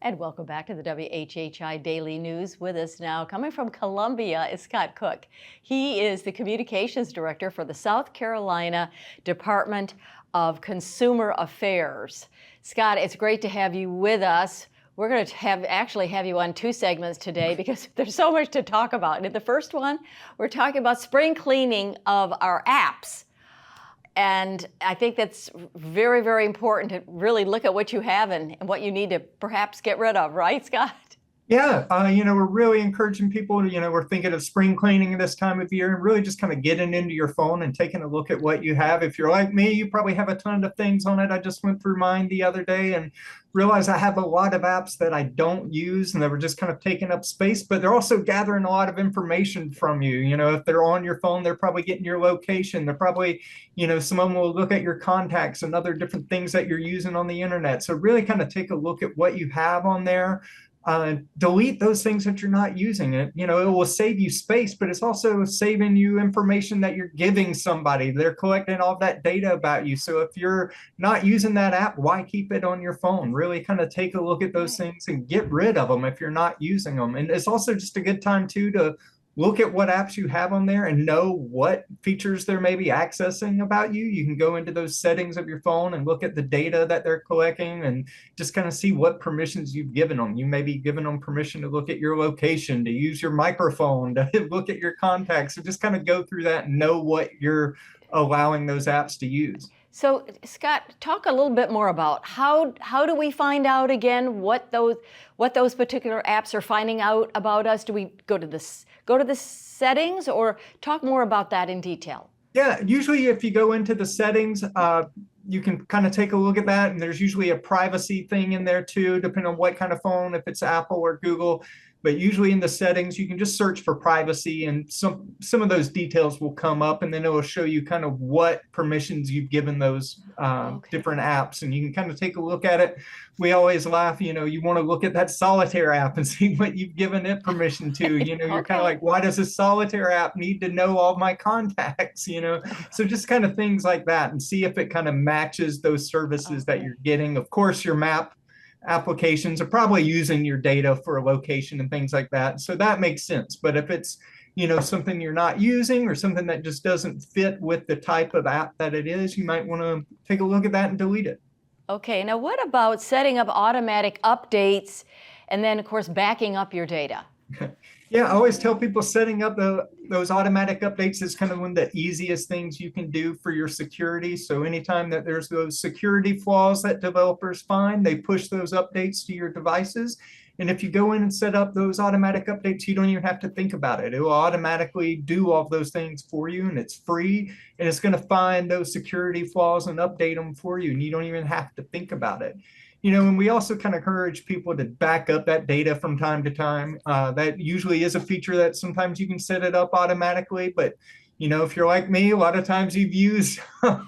And welcome back to the WHHI Daily News. With us now, coming from Columbia, is Scott Cooke. He is the Communications Director for the South Carolina Department of Consumer Affairs. Scott, it's great to have you with us. We're going to actually have you on two segments today because there's so much to talk about. And in the first one, we're talking about spring cleaning of our apps. And I think that's very, very important to really look at what you have and what you need to perhaps get rid of, right, Scott? Yeah, we're really encouraging people, we're thinking of spring cleaning this time of year and really just kind of getting into your phone and taking a look at what you have. If you're like me, you probably have a ton of things on it. I just went through mine the other day and realized I have a lot of apps that I don't use and they were just kind of taking up space, but they're also gathering a lot of information from you. If they're on your phone, they're probably getting your location. They're probably, some of them will look at your contacts and other different things that you're using on the internet. So really kind of take a look at what you have on there. Delete those things that you're not using. It will save you space, but it's also saving you information that you're giving somebody. They're collecting all that data about you. So if you're not using that app, why keep it on your phone? Really kind of take a look at those things and get rid of them if you're not using them. And it's also just a good time too to look at what apps you have on there and know what features they're maybe accessing about you. You can go into those settings of your phone and look at the data that they're collecting and just kind of see what permissions you've given them. You may be giving them permission to look at your location, to use your microphone, to look at your contacts. So just kind of go through that and know what you're allowing those apps to use. So, Scott, talk a little bit more about how do we find out again what those particular apps are finding out about us? Do we go to the settings, or talk more about that in detail? Yeah, usually if you go into the settings, you can kind of take a look at that, and there's usually a privacy thing in there too, depending on what kind of phone, if it's Apple or Google. But usually in the settings, you can just search for privacy and some of those details will come up, and then it will show you kind of what permissions you've given those different apps, and you can kind of take a look at it. We always laugh, you want to look at that solitaire app and see what you've given it permission to. You're kind of like, why does a solitaire app need to know all my contacts? So just kind of things like that, and see if it kind of matches those services that you're getting. Of course, your map applications are probably using your data for a location and things like that. So that makes sense. But if it's, something you're not using or something that just doesn't fit with the type of app that it is, you might want to take a look at that and delete it. Okay, now what about setting up automatic updates and then, of course, backing up your data? Yeah, I always tell people setting up those automatic updates is kind of one of the easiest things you can do for your security. So anytime that there's those security flaws that developers find, they push those updates to your devices. And if you go in and set up those automatic updates, you don't even have to think about it. It will automatically do all of those things for you, and it's free, and it's going to find those security flaws and update them for you, and you don't even have to think about it. And we also kind of encourage people to back up that data from time to time. That usually is a feature that sometimes you can set it up automatically, but if you're like me, a lot of times you've used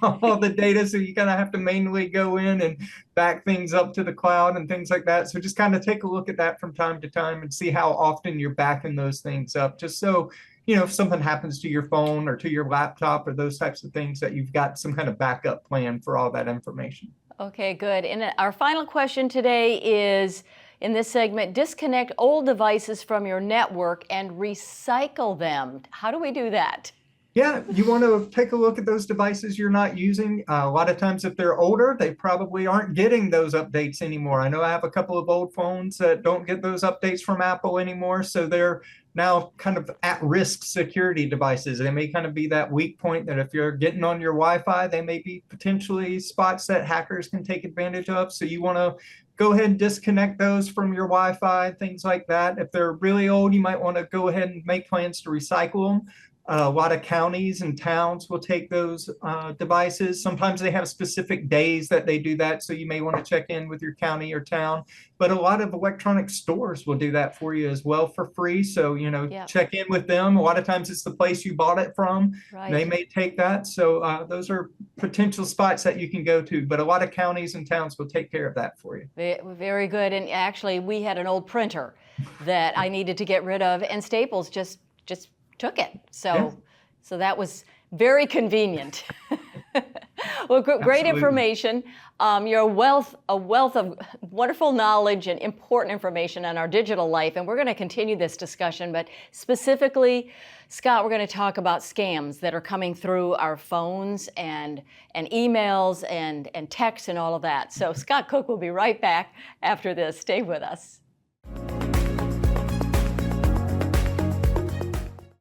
all the data, so you kind of have to manually go in and back things up to the cloud and things like that. So just kind of take a look at that from time to time and see how often you're backing those things up, just so if something happens to your phone or to your laptop or those types of things, that you've got some kind of backup plan for all that information. Okay, good. And our final question today is, in this segment, disconnect old devices from your network and recycle them. How do we do that? Yeah, you want to take a look at those devices you're not using. A lot of times if they're older, they probably aren't getting those updates anymore. I know I have a couple of old phones that don't get those updates from Apple anymore, so they're now kind of at-risk security devices. They may kind of be that weak point that if you're getting on your Wi-Fi, they may be potentially spots that hackers can take advantage of. So you want to go ahead and disconnect those from your Wi-Fi, things like that. If they're really old, you might want to go ahead and make plans to recycle them. A lot of counties and towns will take those devices. Sometimes they have specific days that they do that, so you may want to check in with your county or town. But a lot of electronic stores will do that for you as well for free. So, check in with them. A lot of times it's the place you bought it from. Right. They may take that. So those are potential spots that you can go to. But a lot of counties and towns will take care of that for you. Very good. And actually, we had an old printer that I needed to get rid of, and Staples just took it. So that was very convenient. Well, great Absolutely. information. You're a wealth of wonderful knowledge and important information on our digital life, and we're going to continue this discussion. But specifically, Scott, we're going to talk about scams that are coming through our phones and emails and texts and all of that. So Scott Cooke will be right back after this. Stay with us.